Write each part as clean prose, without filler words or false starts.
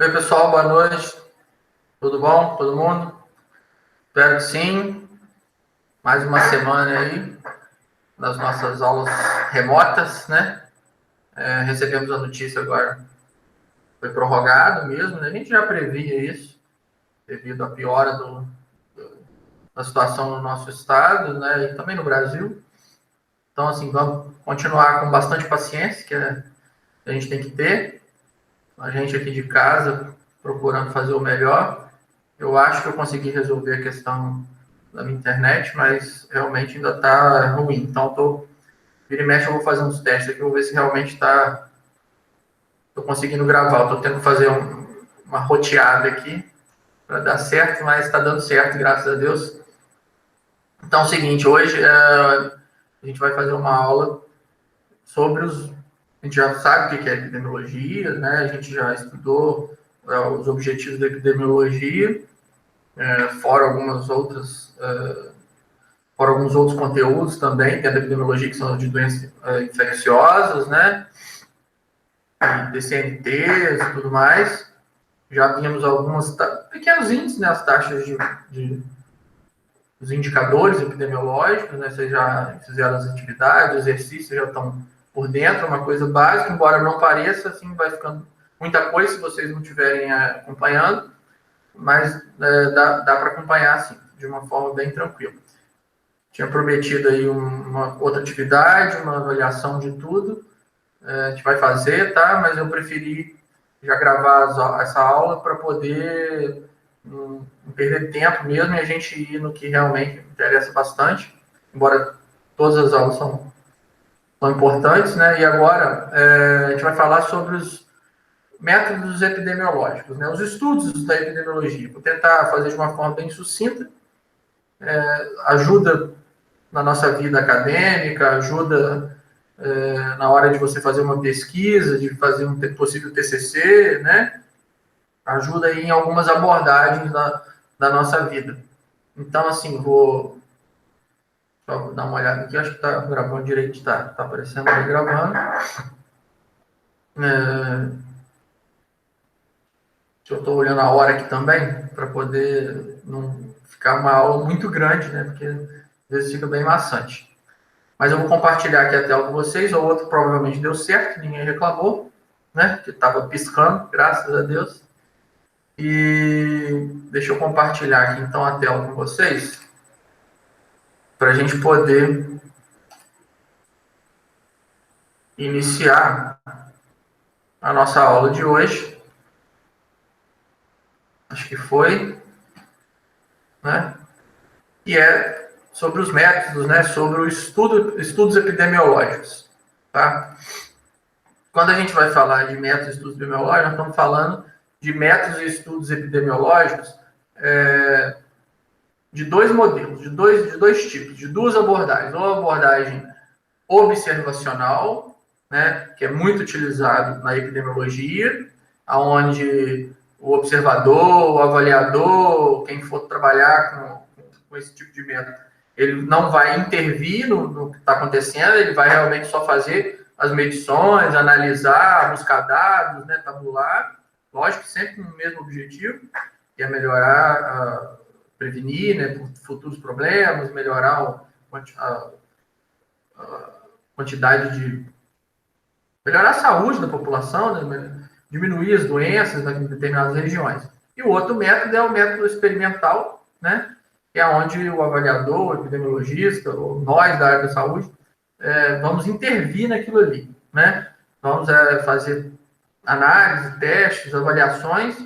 Oi, pessoal, boa noite. Tudo bom? Todo mundo? Espero que sim. Mais uma semana aí das nossas aulas remotas, né? Recebemos a notícia agora, foi prorrogado mesmo, né? A gente já previa isso, devido à piora da situação no nosso estado, né? E também no Brasil. Então, assim, vamos continuar com bastante paciência, a gente tem que ter. A gente aqui de casa, procurando fazer o melhor. Eu acho que eu consegui resolver a questão da minha internet, mas realmente ainda está ruim. Então, vira e mexe, eu vou fazer uns testes aqui, vou ver se realmente estou conseguindo gravar. Estou tendo que fazer uma roteada aqui para dar certo, mas está dando certo, graças a Deus. Então, é o seguinte, hoje a gente vai fazer uma aula sobre a gente já sabe o que é epidemiologia, né? A gente já estudou os objetivos da epidemiologia, fora alguns outros conteúdos também, dentro da epidemiologia, que são de doenças infecciosas, né? DCNTs e tudo mais. Já vimos alguns pequenos índices, né? As taxas os indicadores epidemiológicos, né? Vocês já fizeram as atividades, os exercícios já estão por dentro, uma coisa básica, embora não pareça, assim, vai ficando muita coisa se vocês não estiverem acompanhando, mas dá para acompanhar, assim, de uma forma bem tranquila. Tinha prometido aí uma outra atividade, uma avaliação de tudo. A gente vai fazer, tá? Mas eu preferi já gravar essa aula para poder não perder tempo mesmo e a gente ir no que realmente interessa bastante, embora todas as aulas são importantes, né? E agora a gente vai falar sobre os métodos epidemiológicos, né? Os estudos da epidemiologia. Vou tentar fazer de uma forma bem sucinta, ajuda na nossa vida acadêmica, ajuda na hora de você fazer uma pesquisa, de fazer um possível TCC, né? Ajuda aí em algumas abordagens da nossa vida. Então, assim, vou só dar uma olhada aqui, acho que está gravando direito, está aparecendo aí gravando. Eu estou olhando a hora aqui também, para poder não ficar uma aula muito grande, né? Porque às vezes fica bem maçante. Mas eu vou compartilhar aqui a tela com vocês. O outro provavelmente deu certo, ninguém reclamou, né? Que estava piscando, graças a Deus. E deixa eu compartilhar aqui então a tela com vocês, para a gente poder iniciar a nossa aula de hoje. Acho que foi, né? E é sobre os métodos, né? Sobre o estudos epidemiológicos, tá? Quando a gente vai falar de métodos e estudos epidemiológicos, nós estamos falando de métodos e estudos epidemiológicos de dois modelos, de dois tipos, de duas abordagens. Uma abordagem observacional, né, que é muito utilizado na epidemiologia, onde o observador, o avaliador, quem for trabalhar com esse tipo de método, ele não vai intervir no que está acontecendo, ele vai realmente só fazer as medições, analisar, buscar dados, né, tabular, lógico, sempre com o mesmo objetivo, que é melhorar, prevenir, né, futuros problemas, melhorar a quantidade melhorar a saúde da população, né, diminuir as doenças em determinadas regiões. E o outro método é o método experimental, né, que é onde o avaliador, o epidemiologista, ou nós da área da saúde, vamos intervir naquilo ali, né? Vamos fazer análise, testes, avaliações,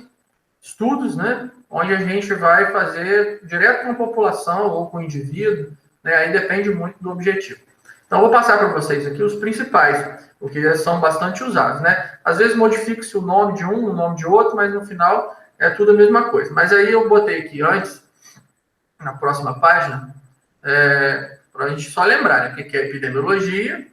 estudos, né, onde a gente vai fazer direto com a população ou com o indivíduo, né, aí depende muito do objetivo. Então, vou passar para vocês aqui os principais, porque são bastante usados, né? Às vezes modifica-se o nome de um, o nome de outro, mas no final é tudo a mesma coisa. Mas aí eu botei aqui antes, na próxima página, para a gente só lembrar, né? O que é epidemiologia,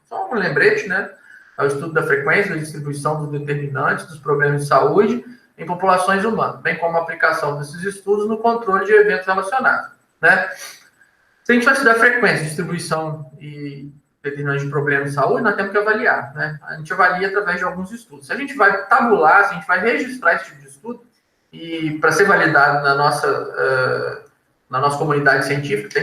só um lembrete, né? É o estudo da frequência, da distribuição dos determinantes dos problemas de saúde em populações humanas, bem como a aplicação desses estudos no controle de eventos relacionados, né? Se a gente vai estudar frequência, distribuição e determinante de problema de saúde, nós temos que avaliar, né? A gente avalia através de alguns estudos. Se a gente vai tabular, se a gente vai registrar esse tipo de estudo, e para ser validado na nossa comunidade científica,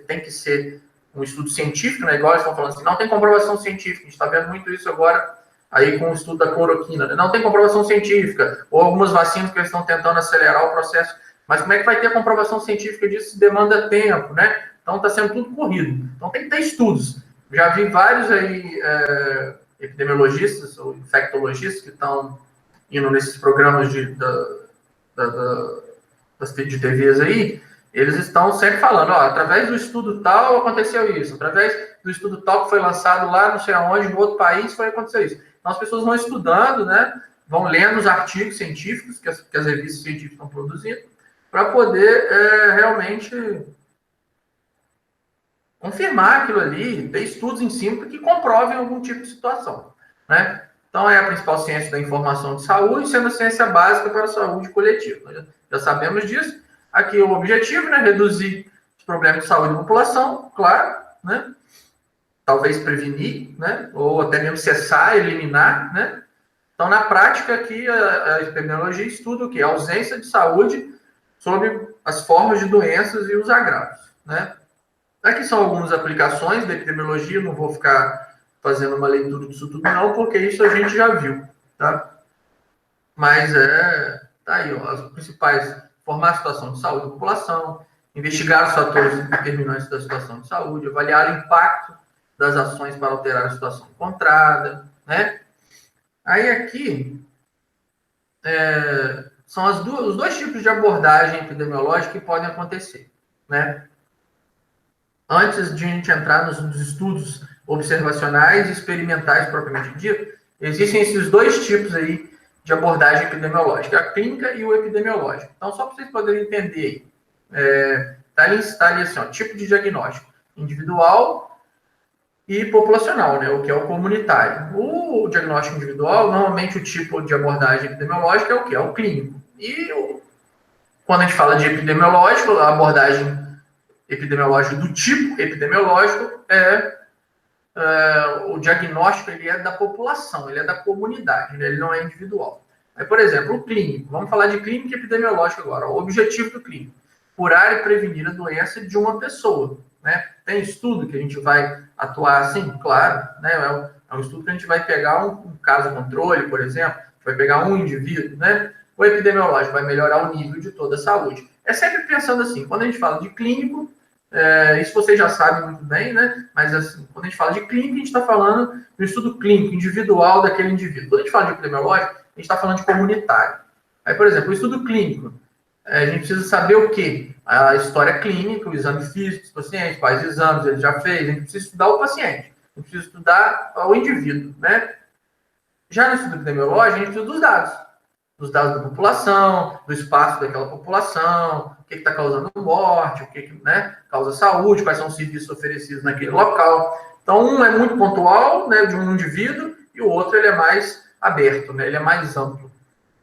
tem que ser um estudo científico, né? Igual eles estão falando assim, não tem comprovação científica. A gente está vendo muito isso agora aí com o estudo da cloroquina, né? Não tem comprovação científica, ou algumas vacinas que eles estão tentando acelerar o processo. Mas como é que vai ter a comprovação científica disso? Demanda tempo, né? Então está sendo tudo corrido. Então tem que ter estudos. Já vi vários aí epidemiologistas ou infectologistas que estão indo nesses programas das TVs aí, eles estão sempre falando, ó, através do estudo tal aconteceu isso, através do estudo tal que foi lançado lá não sei aonde, no outro país, foi acontecer isso. Então as pessoas vão estudando, né, vão lendo os artigos científicos que as revistas científicas estão produzindo, para poder realmente confirmar aquilo ali, ter estudos em cima que comprovem algum tipo de situação, né? Então, é a principal ciência da informação de saúde, sendo a ciência básica para a saúde coletiva. Nós já sabemos disso. Aqui o objetivo, né? Reduzir os problemas de saúde da população, claro, né? Talvez prevenir, né? Ou até mesmo cessar, eliminar, né? Então, na prática, aqui a epidemiologia estuda o quê? A ausência de saúde sobre as formas de doenças e os agravos, né? Aqui são algumas aplicações da epidemiologia, não vou ficar fazendo uma leitura disso tudo não, porque isso a gente já viu, tá? Mas tá aí, ó, as principais, formar a situação de saúde da população, investigar os fatores determinantes da situação de saúde, avaliar o impacto das ações para alterar a situação encontrada, né? Aí aqui são os dois tipos de abordagem epidemiológica que podem acontecer, né? Antes de a gente entrar nos estudos observacionais e experimentais propriamente dito, existem esses dois tipos aí de abordagem epidemiológica, a clínica e o epidemiológico. Então, só para vocês poderem entender aí, tá ali assim, ó, tipo de diagnóstico individual e populacional, né, o que é o comunitário. O diagnóstico individual, normalmente o tipo de abordagem epidemiológica é o que? É o clínico. Quando a gente fala de epidemiológico, a abordagem epidemiológico do tipo epidemiológico o diagnóstico ele é da população, ele é da comunidade, né? Ele não é individual. Aí, por exemplo, o clínico. Vamos falar de clínica epidemiológica agora. O objetivo do clínico: curar e prevenir a doença de uma pessoa, né? Tem estudo que a gente vai atuar assim? Claro, né? É um estudo que a gente vai pegar um caso controle, por exemplo, vai pegar um indivíduo, né? O epidemiológico vai melhorar o nível de toda a saúde. É sempre pensando assim, quando a gente fala de clínico, isso vocês já sabem muito bem, né? Mas assim, quando a gente fala de clínica, a gente está falando do estudo clínico individual daquele indivíduo. Quando a gente fala de epidemiológico, a gente está falando de comunitário. Aí, por exemplo, o estudo clínico, a gente precisa saber o quê? A história clínica, o exame físico dos pacientes, quais exames ele já fez, a gente precisa estudar o paciente, a gente precisa estudar o indivíduo, né? Já no estudo epidemiológico, a gente precisa dos dados da população, do espaço daquela população, o que está causando morte, o que né, causa saúde, quais são os serviços oferecidos naquele local. Então, um é muito pontual, né, de um indivíduo, e o outro ele é mais aberto, né, ele é mais amplo.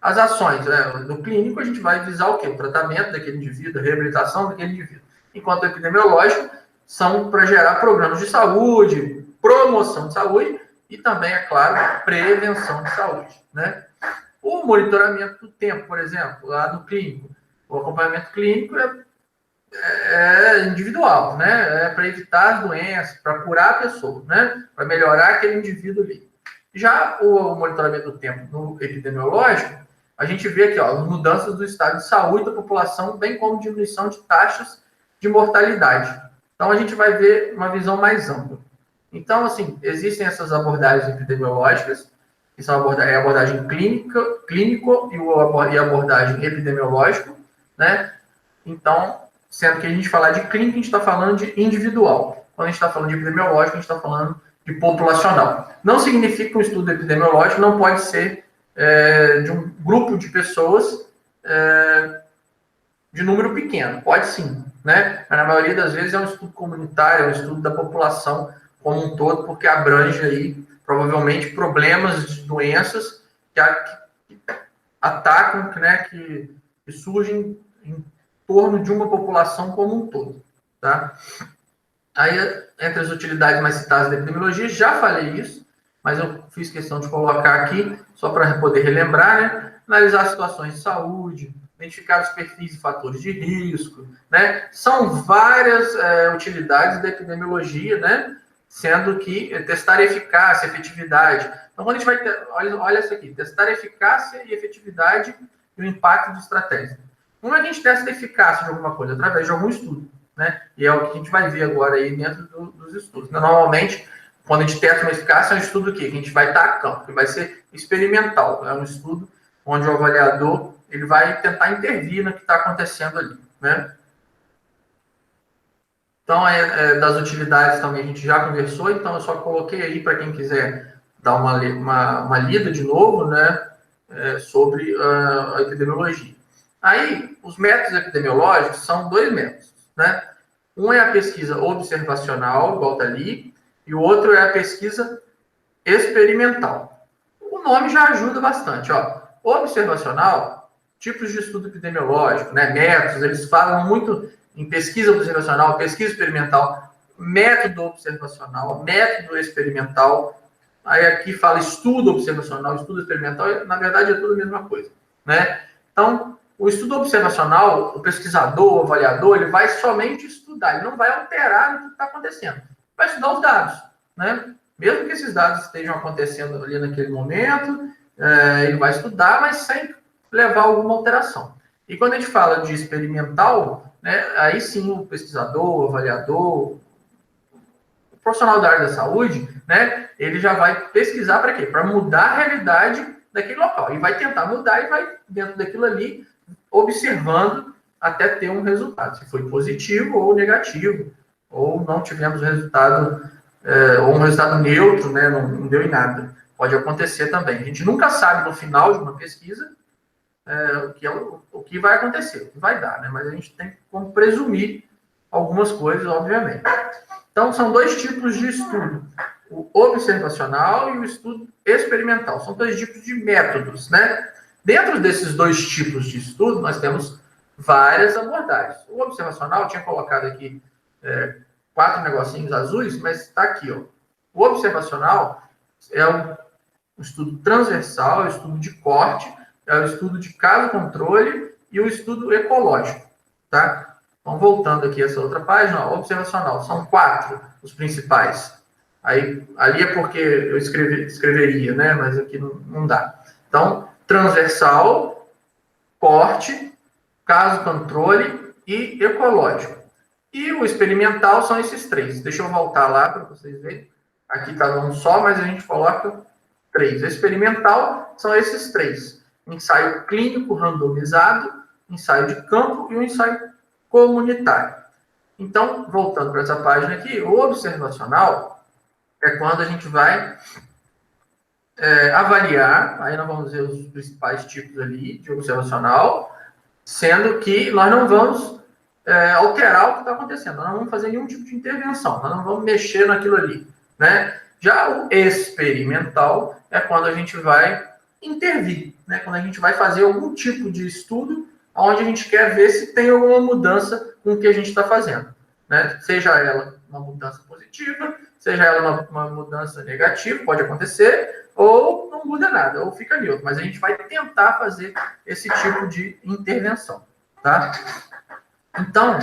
As ações, né, no clínico, a gente vai visar o quê? O tratamento daquele indivíduo, a reabilitação daquele indivíduo. Enquanto o epidemiológico são para gerar programas de saúde, promoção de saúde e também, é claro, prevenção de saúde, né? O monitoramento do tempo, por exemplo, lá no clínico. O acompanhamento clínico é individual, né? É para evitar as doenças, para curar a pessoa, né? Para melhorar aquele indivíduo ali. Já o monitoramento do tempo no epidemiológico, a gente vê aqui, ó, mudanças do estado de saúde da população, bem como diminuição de taxas de mortalidade. Então, a gente vai ver uma visão mais ampla. Então, assim, existem essas abordagens epidemiológicas, que são a abordagem clínico e a abordagem epidemiológica, né? Então, sendo que a gente falar de clínica, a gente está falando de individual. Quando a gente está falando de epidemiológico, a gente está falando de populacional. Não significa que um estudo epidemiológico não pode ser de um grupo de pessoas de número pequeno. Pode sim, né? Mas na maioria das vezes é um estudo comunitário, é um estudo da população como um todo, porque abrange aí, provavelmente, problemas de doenças que atacam, né, que surgem em torno de uma população como um todo, tá? Aí, entre as utilidades mais citadas da epidemiologia, já falei isso, mas eu fiz questão de colocar aqui, só para poder relembrar, né? Analisar situações de saúde, identificar os perfis e fatores de risco, né? São várias utilidades da epidemiologia, né? Sendo que testar eficácia, efetividade. Então, quando a gente vai ter, olha isso aqui, testar eficácia e efetividade e o impacto de estratégia. Como é que a gente testa a eficácia de alguma coisa? Através de algum estudo, né? E é o que a gente vai ver agora aí dentro dos estudos. Normalmente, quando a gente testa uma eficácia, é um estudo que a gente vai estar a campo, que vai ser experimental. É um estudo onde o avaliador ele vai tentar intervir no que está acontecendo ali, né? Então, das utilidades também a gente já conversou, então eu só coloquei aí para quem quiser dar uma lida de novo, né, sobre a epidemiologia. Aí, os métodos epidemiológicos são dois métodos, né? Um é a pesquisa observacional, igual está ali, e o outro é a pesquisa experimental. O nome já ajuda bastante, ó. Observacional, tipos de estudo epidemiológico, né, métodos, eles falam muito em pesquisa observacional, pesquisa experimental, método observacional, método experimental. Aí aqui fala estudo observacional, estudo experimental, na verdade é tudo a mesma coisa, né? Então, o estudo observacional, o pesquisador, o avaliador, ele vai somente estudar, ele não vai alterar o que está acontecendo. Vai estudar os dados, né? Mesmo que esses dados estejam acontecendo ali naquele momento, ele vai estudar, mas sem levar alguma alteração. E quando a gente fala de experimental, né, aí sim o pesquisador, o avaliador, o profissional da área da saúde, né, ele já vai pesquisar para quê? Para mudar a realidade daquele local. E vai tentar mudar e vai, dentro daquilo ali, observando até ter um resultado, se foi positivo ou negativo, ou não tivemos resultado, ou um resultado neutro, né, não deu em nada. Pode acontecer também. A gente nunca sabe no final de uma pesquisa o que vai acontecer, o que vai dar, né? Mas a gente tem como presumir algumas coisas, obviamente. Então, são dois tipos de estudo: o observacional e o estudo experimental. São dois tipos de métodos, né? Dentro desses dois tipos de estudo, nós temos várias abordagens. O observacional, eu tinha colocado aqui 4 negocinhos azuis, mas está aqui, ó. O observacional é um estudo transversal, é um estudo de corte, é o estudo de caso-controle e o estudo ecológico, tá? Então, voltando aqui a essa outra página, ó, observacional, são 4 os principais. Aí, ali é porque eu escreveria, né? Mas aqui não dá. Então, transversal, corte, caso-controle e ecológico. E o experimental são esses 3. Deixa eu voltar lá para vocês verem. Aqui está um só, mas a gente coloca 3. O experimental são esses 3. Ensaio clínico randomizado, ensaio de campo e um ensaio comunitário. Então, voltando para essa página aqui, o observacional é quando a gente vai avaliar, aí nós vamos ver os principais tipos ali de observacional, sendo que nós não vamos alterar o que está acontecendo, nós não vamos fazer nenhum tipo de intervenção, nós não vamos mexer naquilo ali, né? Já o experimental é quando a gente vai intervir, né? Quando a gente vai fazer algum tipo de estudo onde a gente quer ver se tem alguma mudança com o que a gente está fazendo, né? Seja ela uma mudança positiva, seja ela uma mudança negativa, pode acontecer, ou não muda nada, ou fica neutro, mas a gente vai tentar fazer esse tipo de intervenção, tá? Então,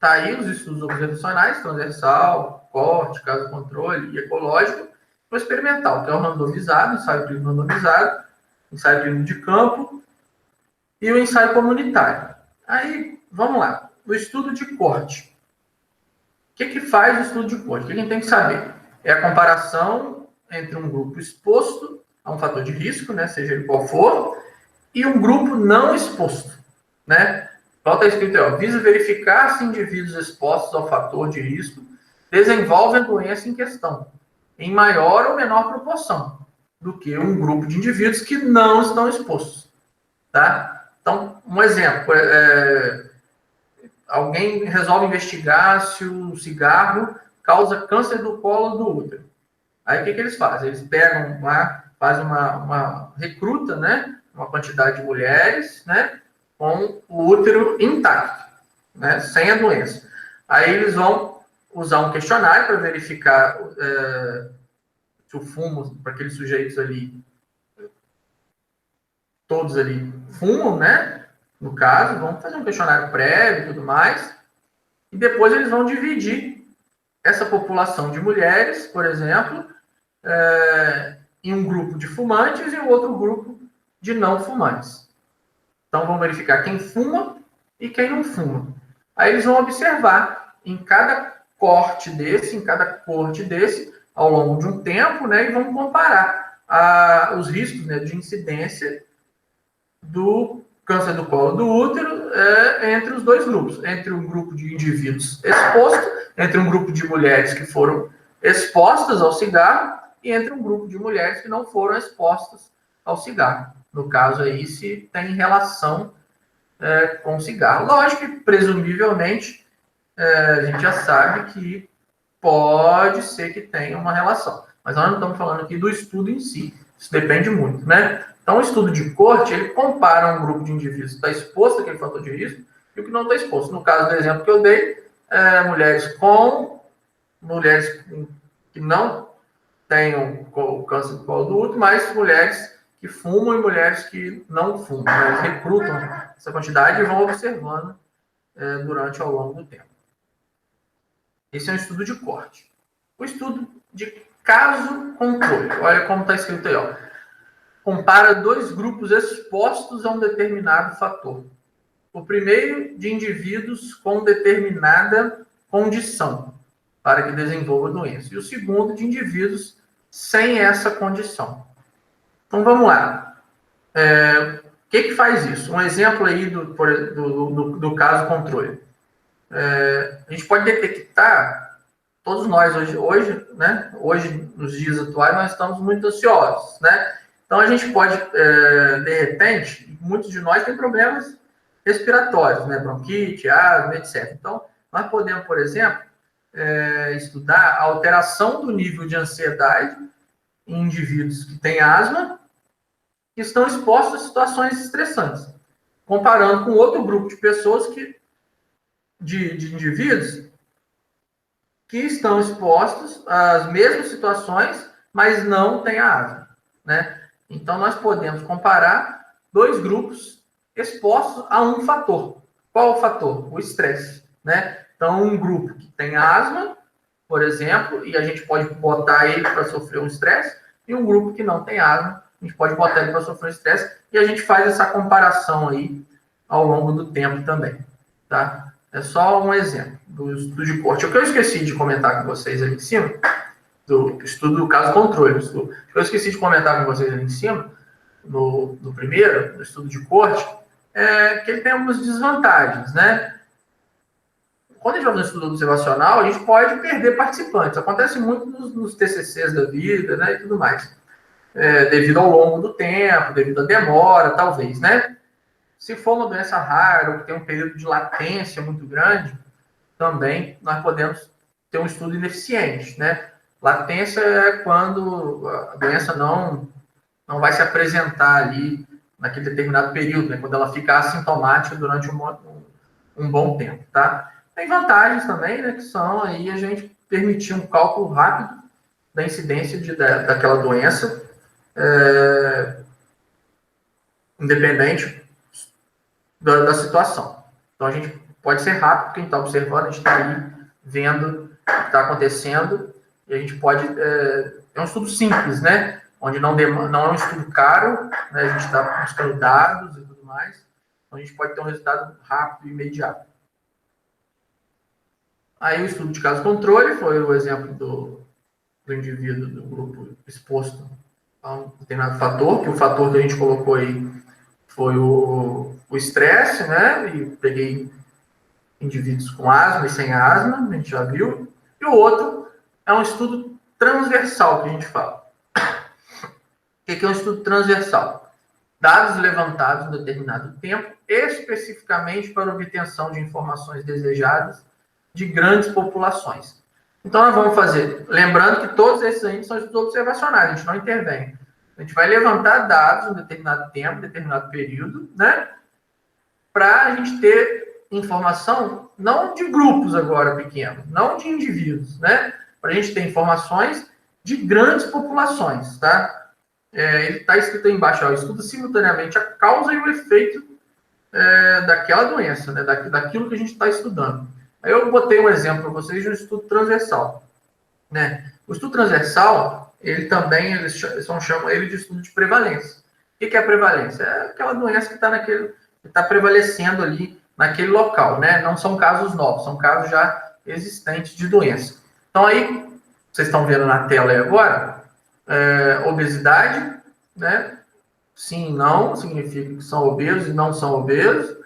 tá aí os estudos observacionais, transversal, corte, caso-controle e ecológico, o experimental, que é o randomizado, ensaio clínico randomizado, ensaio clínico de campo e o ensaio comunitário. Aí, vamos lá, o estudo de corte. O que faz o estudo de corte? O que a gente tem que saber? É a comparação entre um grupo exposto a um fator de risco, né, seja ele qual for, e um grupo não exposto, né? Então está escrito aí, ó, visa verificar se indivíduos expostos ao fator de risco desenvolvem a doença em questão, em maior ou menor proporção, do que um grupo de indivíduos que não estão expostos, tá? Então, um exemplo, alguém resolve investigar se o cigarro causa câncer do colo do útero. Aí o que eles fazem? Eles pegam fazem uma recruta, né? Uma quantidade de mulheres, né? Com o útero intacto, né? Sem a doença. Aí eles vão usar um questionário para verificar se o fumo, para aqueles sujeitos ali, todos ali fumam, né? No caso, vão fazer um questionário prévio e tudo mais. E depois eles vão dividir essa população de mulheres, por exemplo, em um grupo de fumantes e um outro grupo de não fumantes. Então, vão verificar quem fuma e quem não fuma. Aí eles vão observar em cada corte desse, em cada corte desse, ao longo de um tempo, né, e vão comparar os riscos, né, de incidência do câncer do colo do útero entre os dois grupos, entre um grupo de indivíduos expostos, entre um grupo de mulheres que foram expostas ao cigarro e entre um grupo de mulheres que não foram expostas ao cigarro. No caso aí, se tem relação com o cigarro. Lógico que, presumivelmente, a gente já sabe que pode ser que tenha uma relação. Mas nós não estamos falando aqui do estudo em si. Isso depende muito, né? Então, o estudo de corte, ele compara um grupo de indivíduos que está exposto àquele fator de risco e o que não está exposto. No caso do exemplo que eu dei, mulheres que não tenham o câncer do colo do útero, mas mulheres que fumam e mulheres que não fumam. Né? Eles recrutam essa quantidade e vão observando durante ao longo do tempo. Esse é um estudo de corte. O estudo de caso-controle. Olha como está escrito aí. Ó. Compara dois grupos expostos a um determinado fator. O primeiro, de indivíduos com determinada condição para que desenvolva a doença. E o segundo, de indivíduos sem essa condição. Então, vamos lá. O que faz isso? Um exemplo aí do caso controle. A gente pode detectar, todos nós hoje, né? Hoje, nos dias atuais, nós estamos muito ansiosos, né? Então, a gente pode, de repente, muitos de nós têm problemas respiratórios, né? Bronquite, asma, etc. Então, nós podemos, por exemplo, estudar a alteração do nível de ansiedade em indivíduos que têm asma que estão expostos a situações estressantes, comparando com outro grupo de pessoas de indivíduos que estão expostos às mesmas situações, mas não têm a asma, né? Então, nós podemos comparar dois grupos expostos a um fator. Qual o fator? O estresse, né? Então, um grupo que tem asma, por exemplo, e a gente pode botar ele para sofrer um estresse, e um grupo que não tem asma, a gente pode botar ele para sofrer um estresse, e a gente faz essa comparação aí ao longo do tempo também, tá? É só um exemplo do estudo de corte. O que eu esqueci de comentar com vocês ali em cima, do estudo do caso controle, o que eu esqueci de comentar com vocês ali em cima, no primeiro, no estudo de corte, é que ele tem algumas desvantagens, né? Quando a gente vai fazer um estudo observacional, a gente pode perder participantes. Acontece muito nos TCCs da vida, né, e tudo mais. Devido ao longo do tempo, devido à demora, talvez, né? Se for uma doença rara ou que tem um período de latência muito grande, também nós podemos ter um estudo ineficiente, né? Latência é quando a doença não vai se apresentar ali naquele determinado período, né? Quando ela fica assintomática durante um bom tempo, tá? Tem vantagens também, né? Que são aí a gente permitir um cálculo rápido da incidência daquela doença, independente da situação. Então, a gente pode ser rápido, quem está observando, a gente está aí vendo o que está acontecendo, e a gente pode... É um estudo simples, né? Onde não é um estudo caro, né? A gente está buscando dados e tudo mais, então a gente pode ter um resultado rápido e imediato. Aí o estudo de caso controle foi o exemplo do indivíduo, do grupo exposto a um determinado fator, que o fator que a gente colocou aí foi o estresse, né? E peguei indivíduos com asma e sem asma, a gente já viu. E o outro é um estudo transversal, que a gente fala. O que é um estudo transversal? Dados levantados em determinado tempo, especificamente para obtenção de informações desejadas de grandes populações. Então, nós vamos fazer, lembrando que todos esses aí são estudos observacionais, a gente não intervém. A gente vai levantar dados em determinado tempo, determinado período, né? Para a gente ter informação não de grupos agora pequenos, não de indivíduos, né? Para a gente ter informações de grandes populações, tá? Ele está escrito aí embaixo, ó, estuda simultaneamente a causa e o efeito daquela doença, né? Daquilo que a gente está estudando. Aí eu botei um exemplo para vocês de um estudo transversal, né? O estudo transversal, ele também, eles chamam ele de estudo de prevalência. O que é a prevalência? É aquela doença que está prevalecendo ali naquele local, né? Não são casos novos, são casos já existentes de doença. Então aí, vocês estão vendo na tela aí agora, obesidade, né? Sim e não, significa que são obesos e não são obesos,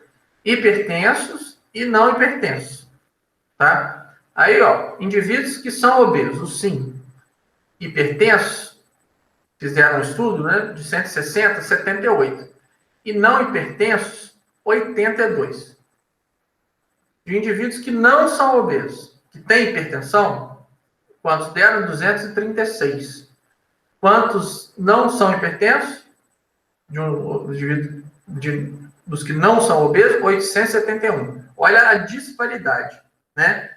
hipertensos e não hipertensos, tá? Aí, ó, indivíduos que são obesos, sim, hipertensos, fizeram um estudo, né, de 160, 78, e não hipertensos, 82. De indivíduos que não são obesos, que têm hipertensão, quantos deram? 236. Quantos não são hipertensos? Dos que não são obesos, 871. Olha a disparidade, né?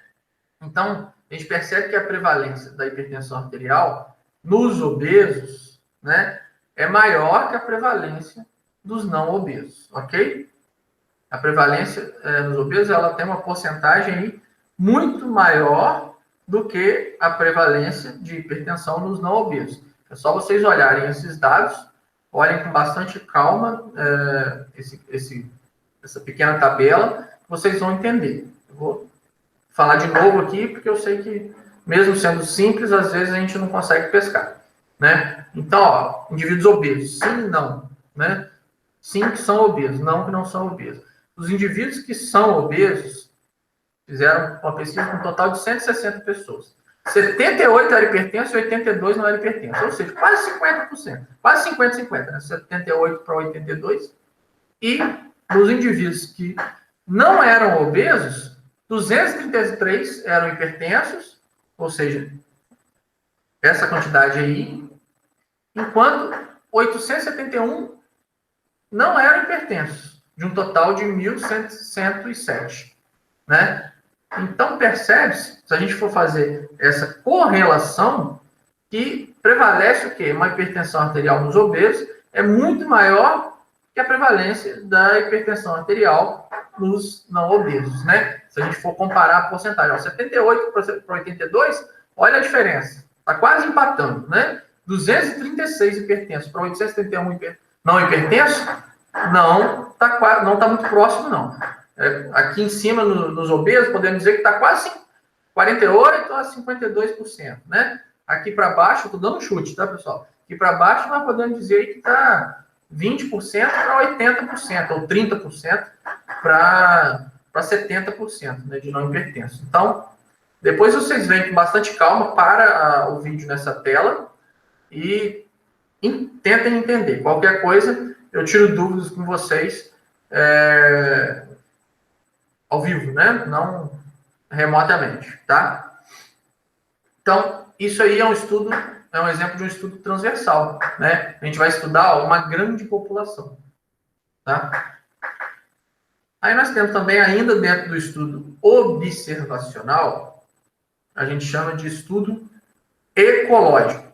Então, a gente percebe que a prevalência da hipertensão arterial nos obesos, né, é maior que a prevalência dos não obesos, ok? A prevalência nos obesos, ela tem uma porcentagem aí muito maior do que a prevalência de hipertensão nos não obesos. É só vocês olharem esses dados, olhem com bastante calma essa pequena tabela, vocês vão entender. Eu vou falar de novo aqui, porque eu sei que, mesmo sendo simples, às vezes a gente não consegue pescar, né? Então, ó, indivíduos obesos, sim e não, né? Sim que são obesos, não que não são obesos. Os indivíduos que são obesos fizeram uma pesquisa com um total de 160 pessoas. 78 eram hipertensos e 82 não eram hipertensos, ou seja, quase 50%. Quase 50-50, né? 78 para 82. E nos indivíduos que não eram obesos, 233 eram hipertensos, ou seja, essa quantidade aí, enquanto 871 não eram hipertensos, de um total de 1.107, né? Então, percebe-se, se a gente for fazer essa correlação, que prevalece o quê? Uma hipertensão arterial nos obesos é muito maior que a prevalência da hipertensão arterial nos não obesos, né? Se a gente for comparar a porcentagem, ó, 78 para 82, olha a diferença. Está quase empatando, né? 236 hipertensos para 871 não hipertensos, não está muito próximo, não. Aqui em cima, nos obesos, podemos dizer que está quase 48% a 52%, né? Aqui para baixo, estou dando um chute, tá, pessoal? Aqui para baixo, nós podemos dizer que está 20% para 80%, ou 30% para 70%, né, de não hipertenso. Então, depois vocês vêm com bastante calma para o vídeo nessa tela e tentem entender. Qualquer coisa, eu tiro dúvidas com vocês ao vivo, né? Não remotamente, tá? Então, isso aí é um estudo, é um exemplo de um estudo transversal, né? A gente vai estudar uma grande população, tá? Aí nós temos também, ainda dentro do estudo observacional, a gente chama de estudo ecológico.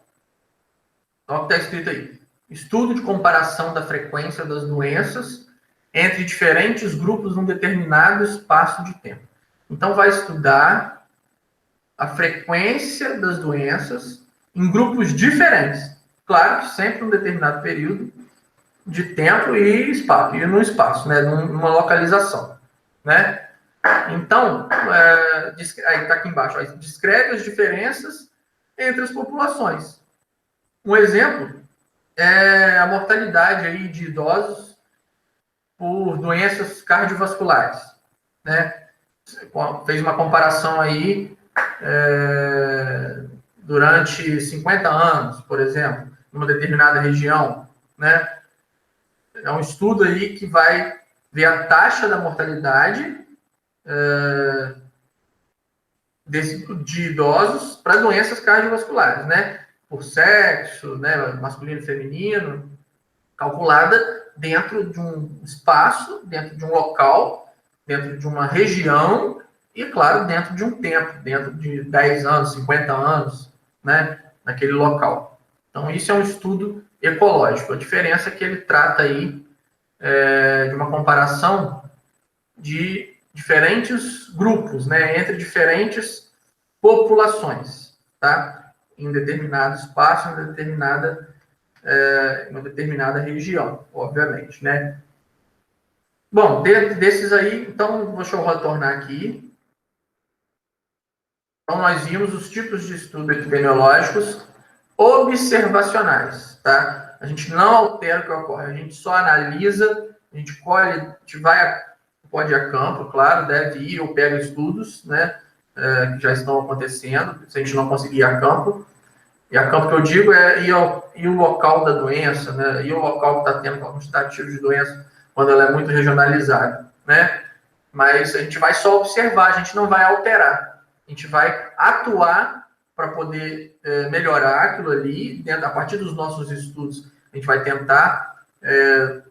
Então, o que está escrito aí? Estudo de comparação da frequência das doenças entre diferentes grupos num determinado espaço de tempo. Então, vai estudar a frequência das doenças em grupos diferentes. Claro que sempre um determinado período de tempo e espaço, e no espaço, né, numa localização, né? Então, aí está aqui embaixo, ó, descreve as diferenças entre as populações. Um exemplo é a mortalidade aí de idosos por doenças cardiovasculares, né? Fez uma comparação aí durante 50 anos, por exemplo, numa determinada região, né? É um estudo aí que vai ver a taxa da mortalidade de idosos para doenças cardiovasculares, né? Por sexo, né? Masculino e feminino, calculada dentro de um espaço, dentro de um local dentro de uma região e, claro, dentro de um tempo, dentro de 10 anos, 50 anos, né, naquele local. Então, isso é um estudo ecológico. A diferença é que ele trata aí de uma comparação de diferentes grupos, né, entre diferentes populações, tá? Em um determinado espaço, em uma determinada região, obviamente, né? Bom, dentro desses aí, então, deixa eu retornar aqui. Então, nós vimos os tipos de estudo epidemiológicos observacionais, tá? A gente não altera o que ocorre, a gente só analisa, a gente colhe, a gente pode ir a campo, claro, deve ir, ou pega estudos, né, que já estão acontecendo, se a gente não conseguir ir a campo. E a campo que eu digo é ir o local da doença, né, ir o local que está tendo algum quantitativo de doença, quando ela é muito regionalizada, né? Mas a gente vai só observar, a gente não vai alterar. A gente vai atuar para poder melhorar aquilo ali, a partir dos nossos estudos, a gente vai tentar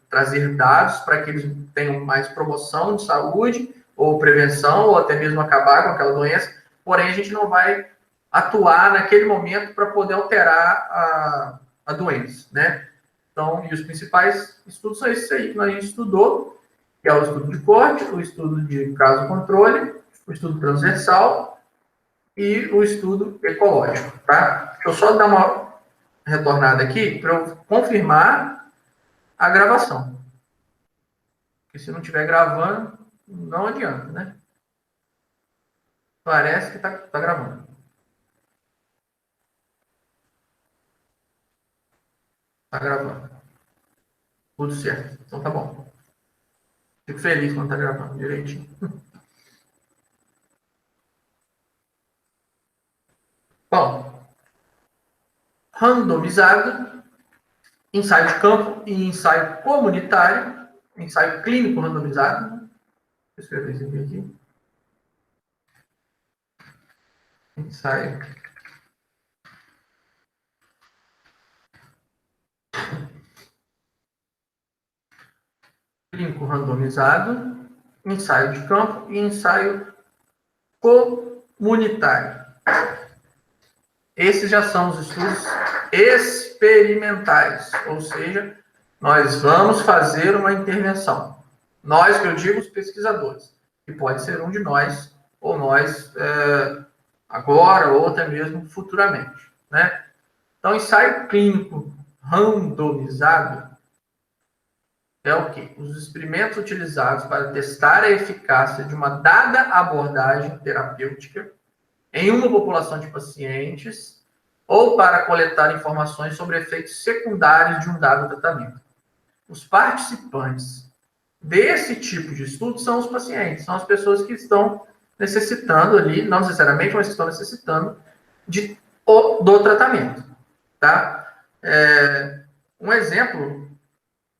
trazer dados para que eles tenham mais promoção de saúde, ou prevenção, ou até mesmo acabar com aquela doença, porém a gente não vai atuar naquele momento para poder alterar a doença, né? Então, e os principais estudos são esses aí que a gente estudou, que é o estudo de corte, o estudo de caso-controle, o estudo transversal e o estudo ecológico, tá? Deixa eu só dar uma retornada aqui para eu confirmar a gravação. Porque se não estiver gravando, não adianta, né? Parece que tá gravando. Tá gravando. Tudo certo. Então tá bom. Fico feliz quando tá gravando direitinho. Bom, randomizado, ensaio de campo e ensaio comunitário, ensaio clínico randomizado. Vou escrever isso aqui. Ensaio clínico randomizado, ensaio de campo e ensaio comunitário. Esses já são os estudos experimentais, ou seja, nós vamos fazer uma intervenção. Nós, que eu digo, os pesquisadores, que pode ser um de nós, ou nós agora, ou até mesmo futuramente, né? Então, ensaio clínico randomizado é o quê? Os experimentos utilizados para testar a eficácia de uma dada abordagem terapêutica em uma população de pacientes ou para coletar informações sobre efeitos secundários de um dado tratamento. Os participantes desse tipo de estudo são os pacientes, são as pessoas que estão necessitando ali, não necessariamente, mas estão necessitando do tratamento, tá? Um exemplo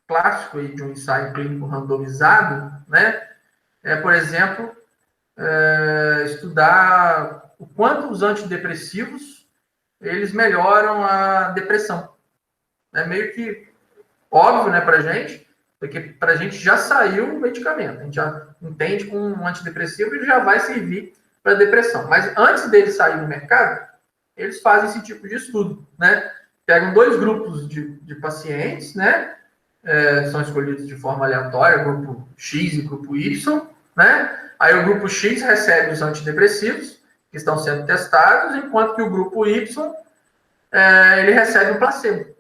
clássico aí de um ensaio clínico randomizado, né, por exemplo, estudar o quanto os antidepressivos eles melhoram a depressão. É meio que óbvio, né, para gente, porque para a gente já saiu o medicamento, a gente já entende que um antidepressivo ele já vai servir para depressão. Mas antes dele sair no mercado, eles fazem esse tipo de estudo, né? Pegam dois grupos de pacientes, né? São escolhidos de forma aleatória, grupo X e grupo Y, né? Aí o grupo X recebe os antidepressivos que estão sendo testados, enquanto que o grupo Y ele recebe o placebo.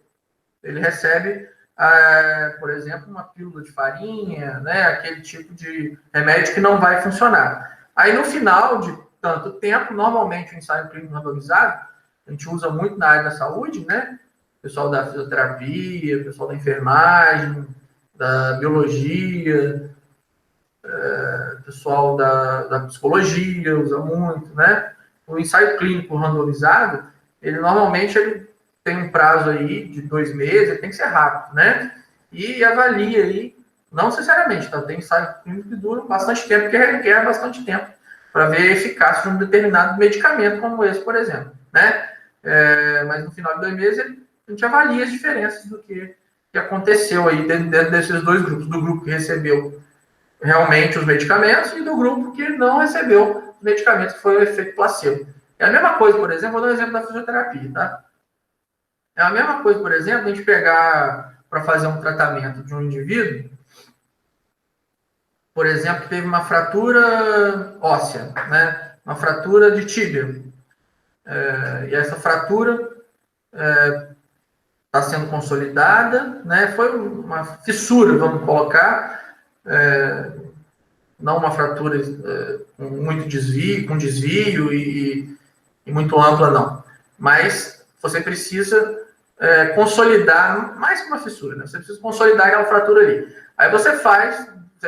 Ele recebe, por exemplo, uma pílula de farinha, né? Aquele tipo de remédio que não vai funcionar. Aí no final de tanto tempo, normalmente o ensaio clínico randomizado, a gente usa muito na área da saúde, né? Pessoal da fisioterapia, pessoal da enfermagem, da biologia, pessoal da psicologia usa muito, né? O ensaio clínico randomizado, ele normalmente tem um prazo aí de 2 meses, ele tem que ser rápido, né? E avalia aí, não necessariamente, tá? Tem ensaio clínico que dura bastante tempo, porque requer bastante tempo para ver a eficácia de um determinado medicamento, como esse, por exemplo, né? Mas no final de 2 meses, a gente avalia as diferenças do que aconteceu aí dentro desses dois grupos, do grupo que recebeu realmente os medicamentos e do grupo que não recebeu os medicamentos, que foi o efeito placebo. É a mesma coisa, por exemplo, vou dar um exemplo da fisioterapia, tá? É a mesma coisa, por exemplo, a gente pegar para fazer um tratamento de um indivíduo, por exemplo, que teve uma fratura óssea, né? Uma fratura de tíbia. E essa fratura está sendo consolidada, né? Foi uma fissura, vamos colocar, não uma fratura com muito desvio, com desvio e muito ampla, não. Mas você precisa consolidar, mais que uma fissura, né? Você precisa consolidar aquela fratura ali. Aí você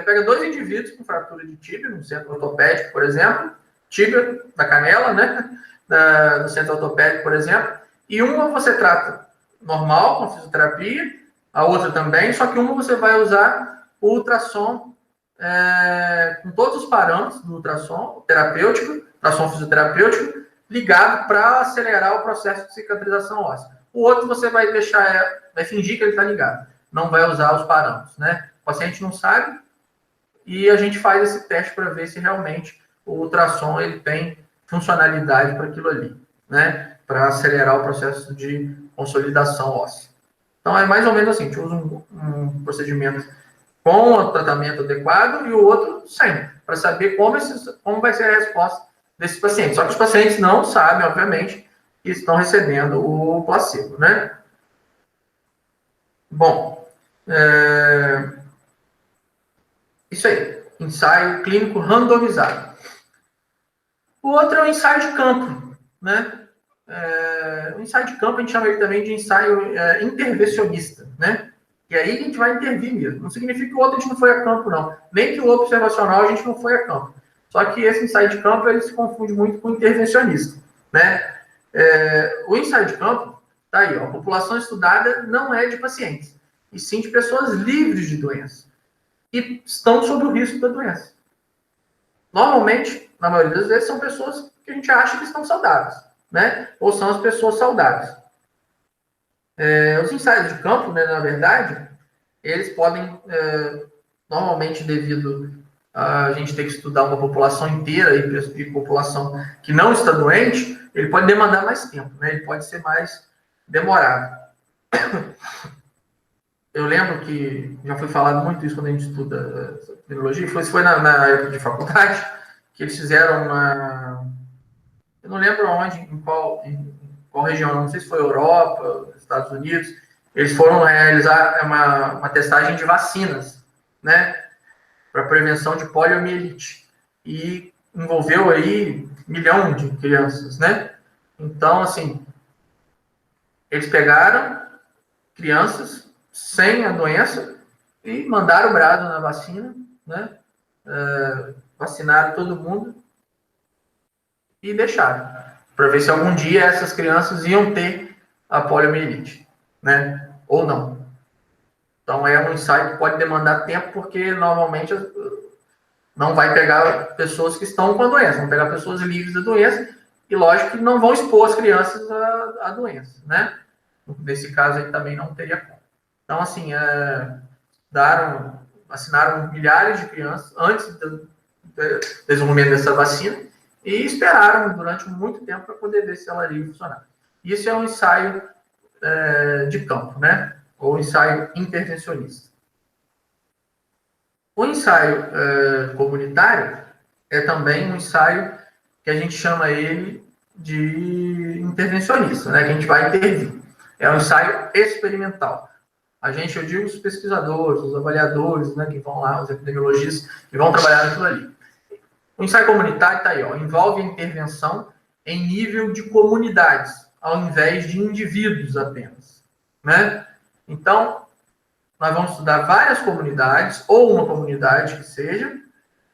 pega 2 indivíduos com fratura de tíbia, no centro ortopédico, por exemplo, tíbia da canela, né? No centro ortopédico, por exemplo, e uma você trata normal, com fisioterapia, a outra também, só que uma você vai usar o ultrassom com todos os parâmetros do ultrassom terapêutico, ultrassom fisioterapêutico, ligado para acelerar o processo de cicatrização óssea. O outro você vai fingir que ele está ligado, não vai usar os parâmetros, né? O paciente não sabe e a gente faz esse teste para ver se realmente o ultrassom ele tem funcionalidade para aquilo ali, né? Para acelerar o processo de consolidação óssea. Então é mais ou menos assim, a gente usa um procedimento com o tratamento adequado e o outro sem, para saber como vai ser a resposta desses pacientes. Só que os pacientes não sabem, obviamente, que estão recebendo o placebo, né? Bom, isso aí, ensaio clínico randomizado. O outro é o ensaio de campo, né? O ensaio de campo a gente chama ele também de ensaio intervencionista, né? E aí a gente vai intervir mesmo. Não significa que o outro a gente não foi a campo, não. Nem que o observacional a gente não foi a campo. Só que esse ensaio de campo ele se confunde muito com o intervencionista, né? O ensaio de campo, tá aí, ó, a população estudada não é de pacientes, e sim de pessoas livres de doença, e estão sob o risco da doença. Normalmente, na maioria das vezes, são pessoas que a gente acha que estão saudáveis, né? Ou são as pessoas saudáveis. Os ensaios de campo, né, na verdade, eles podem, normalmente, devido a gente ter que estudar uma população inteira e população que não está doente, ele pode demandar mais tempo, né? Ele pode ser mais demorado. Eu lembro que já foi falado muito isso quando a gente estuda epidemiologia, foi na época de faculdade, que eles fizeram uma... Eu não lembro onde, em qual região, não sei se foi Europa, Estados Unidos, eles foram realizar uma testagem de vacinas, né, para prevenção de poliomielite, e envolveu aí 1 milhão de crianças, né? Então, assim, eles pegaram crianças sem a doença e mandaram o brado na vacina, né? Vacinaram todo mundo e deixaram, para ver se algum dia essas crianças iam ter a poliomielite, né? Ou não. Então é um ensaio que pode demandar tempo, porque normalmente não vai pegar pessoas que estão com a doença, vão pegar pessoas livres da doença, e lógico que não vão expor as crianças à doença, né? Nesse caso aí também não teria como. Então, assim, vacinaram milhares de crianças antes do desenvolvimento dessa vacina e esperaram durante muito tempo para poder ver se ela iria funcionar. Isso é um ensaio de campo, né? Ou ensaio intervencionista. O ensaio comunitário é também um ensaio que a gente chama ele de intervencionista, né? Que a gente vai intervir. É um ensaio experimental. Eu digo os pesquisadores, os avaliadores, né, que vão lá, os epidemiologistas, que vão trabalhar naquilo ali. O ensaio comunitário está aí, ó, envolve a intervenção em nível de comunidades, ao invés de indivíduos apenas, né? Então, nós vamos estudar várias comunidades, ou uma comunidade que seja,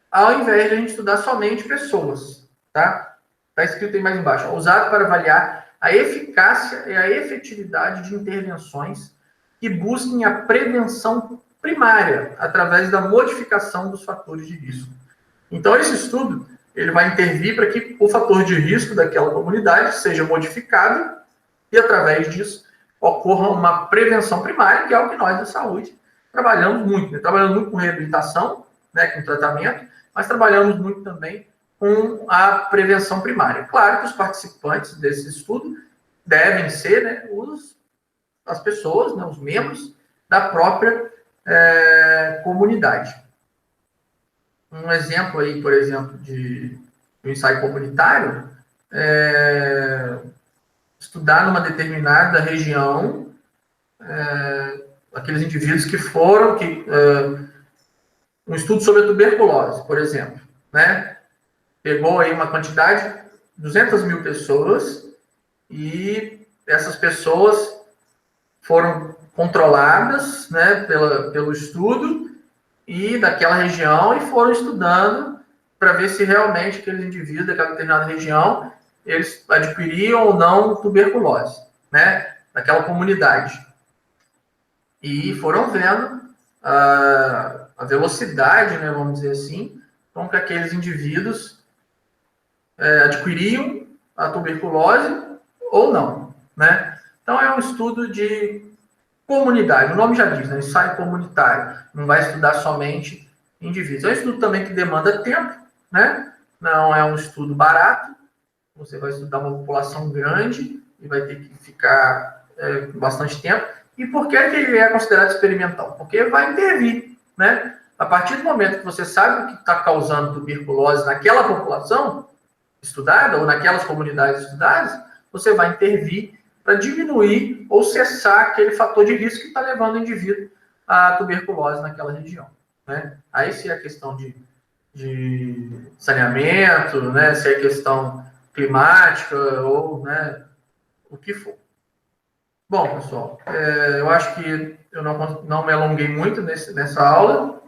ao invés de a gente estudar somente pessoas, tá? Está escrito aí mais embaixo, usado para avaliar a eficácia e a efetividade de intervenções que busquem a prevenção primária através da modificação dos fatores de risco. Então, esse estudo ele vai intervir para que o fator de risco daquela comunidade seja modificado e, através disso, ocorra uma prevenção primária, que é o que nós da saúde trabalhamos muito, né? Trabalhamos muito com reabilitação, né, com tratamento, mas trabalhamos muito também com a prevenção primária. Claro que os participantes desse estudo devem ser, né, as pessoas, né, os membros da própria comunidade. Um exemplo aí, por exemplo, de um ensaio comunitário estudar numa determinada região aqueles indivíduos que foram, um estudo sobre a tuberculose, por exemplo, né? Pegou aí uma quantidade, 200 mil pessoas, e essas pessoas foram controladas, né, pelo estudo e daquela região, e foram estudando para ver se realmente aqueles indivíduos daquela determinada região, eles adquiriam ou não tuberculose, né, daquela comunidade. E foram vendo a velocidade, né, vamos dizer assim, com que aqueles indivíduos adquiriam a tuberculose ou não, né? Então, é um estudo de comunidade, o nome já diz, né? Ensaio comunitário, não vai estudar somente indivíduos. É um estudo também que demanda tempo, né? Não é um estudo barato, você vai estudar uma população grande e vai ter que ficar bastante tempo. E por que ele é considerado experimental? Porque vai intervir, né? A partir do momento que você sabe o que está causando tuberculose naquela população estudada, ou naquelas comunidades estudadas, você vai intervir para diminuir ou cessar aquele fator de risco que está levando o indivíduo à tuberculose naquela região, né? Aí, se é questão de saneamento, né? Se é questão climática ou, né, o que for. Bom, pessoal, eu acho que eu não me alonguei muito nessa aula,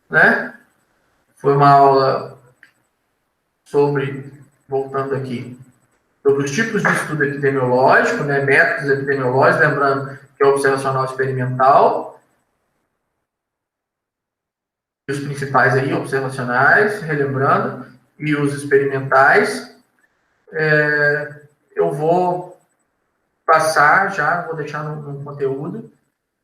né? Foi uma aula voltando aqui, sobre os tipos de estudo epidemiológico, né? Métodos epidemiológicos, lembrando que é observacional experimental, e os principais aí, observacionais, relembrando, e os experimentais. Eu vou passar já, vou deixar no conteúdo.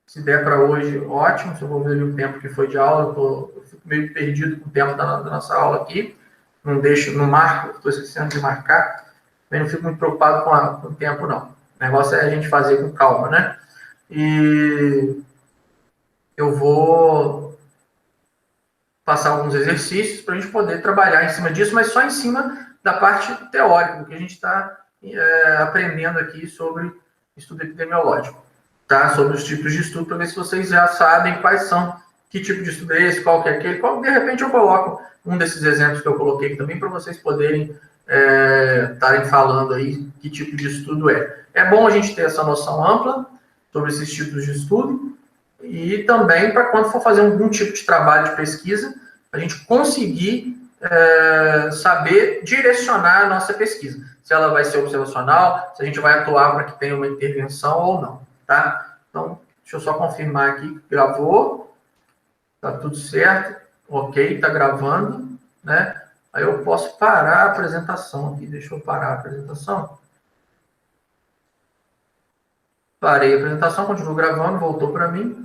Se der para hoje, ótimo. Se eu vou ver o tempo que foi de aula, eu fico meio perdido com o tempo da nossa aula aqui. Não marco, estou esquecendo de marcar. Eu não fico muito preocupado com o tempo, não. O negócio é a gente fazer com calma, né? E eu vou passar alguns exercícios para a gente poder trabalhar em cima disso, mas só em cima da parte teórica, que a gente está aprendendo aqui sobre estudo epidemiológico, tá? Sobre os tipos de estudo, para ver se vocês já sabem quais são, que tipo de estudo é esse, qual que é aquele, de repente eu coloco um desses exemplos que eu coloquei aqui também, para vocês poderem estarem falando aí que tipo de estudo é. É bom a gente ter essa noção ampla sobre esses tipos de estudo, e também para quando for fazer algum tipo de trabalho de pesquisa, a gente conseguir saber direcionar a nossa pesquisa. Se ela vai ser observacional, se a gente vai atuar para que tenha uma intervenção ou não, tá? Então, deixa eu só confirmar aqui que gravou, tá tudo certo, ok, tá gravando, né? Aí eu posso parar a apresentação aqui, deixa eu parar a apresentação. Parei a apresentação, continuo gravando, voltou para mim.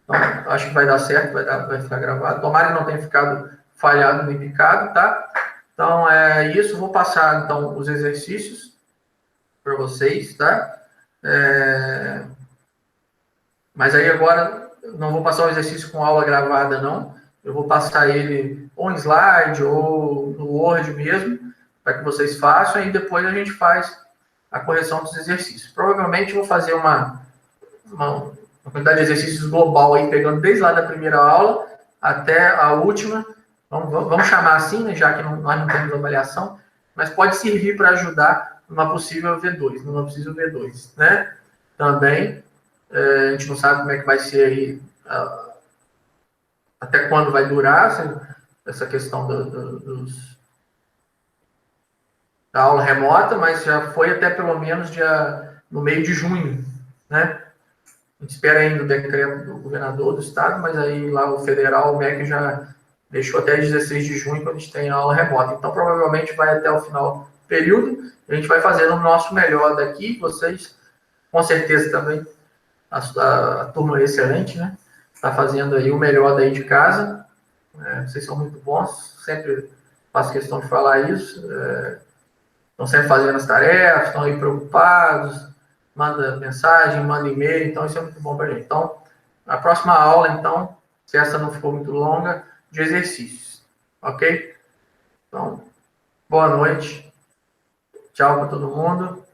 Então, acho que vai dar certo, vai ficar gravado. Tomara que não tenha ficado falhado nem picado, tá? Então, é isso. Vou passar, então, os exercícios para vocês, tá? Mas aí agora, não vou passar o exercício com aula gravada, não. Eu vou passar ele ou em slide ou no Word mesmo, para que vocês façam, e depois a gente faz a correção dos exercícios. Provavelmente vou fazer uma quantidade de exercícios global aí, pegando desde lá da primeira aula até a última. Vamos chamar assim, né, já que nós não temos avaliação, mas pode servir para ajudar numa possível V2, numa possível V2, né? Também, a gente não sabe como é que vai ser aí, até quando vai durar essa questão da aula remota, mas já foi até pelo menos no meio de junho, né? A gente espera ainda o decreto do governador do estado, mas aí lá o federal, o MEC já deixou até 16 de junho quando a gente tem a aula remota. Então, provavelmente vai até o final do período. A gente vai fazendo o nosso melhor daqui. Vocês, com certeza, também, a turma é excelente, né? Está fazendo aí o melhor daí de casa. Vocês são muito bons, sempre faço questão de falar isso. Estão sempre fazendo as tarefas, estão aí preocupados, manda mensagem, manda e-mail, então isso é muito bom para a gente. Então, a próxima aula, então, se essa não ficou muito longa, de exercícios, ok? Então, boa noite, tchau para todo mundo.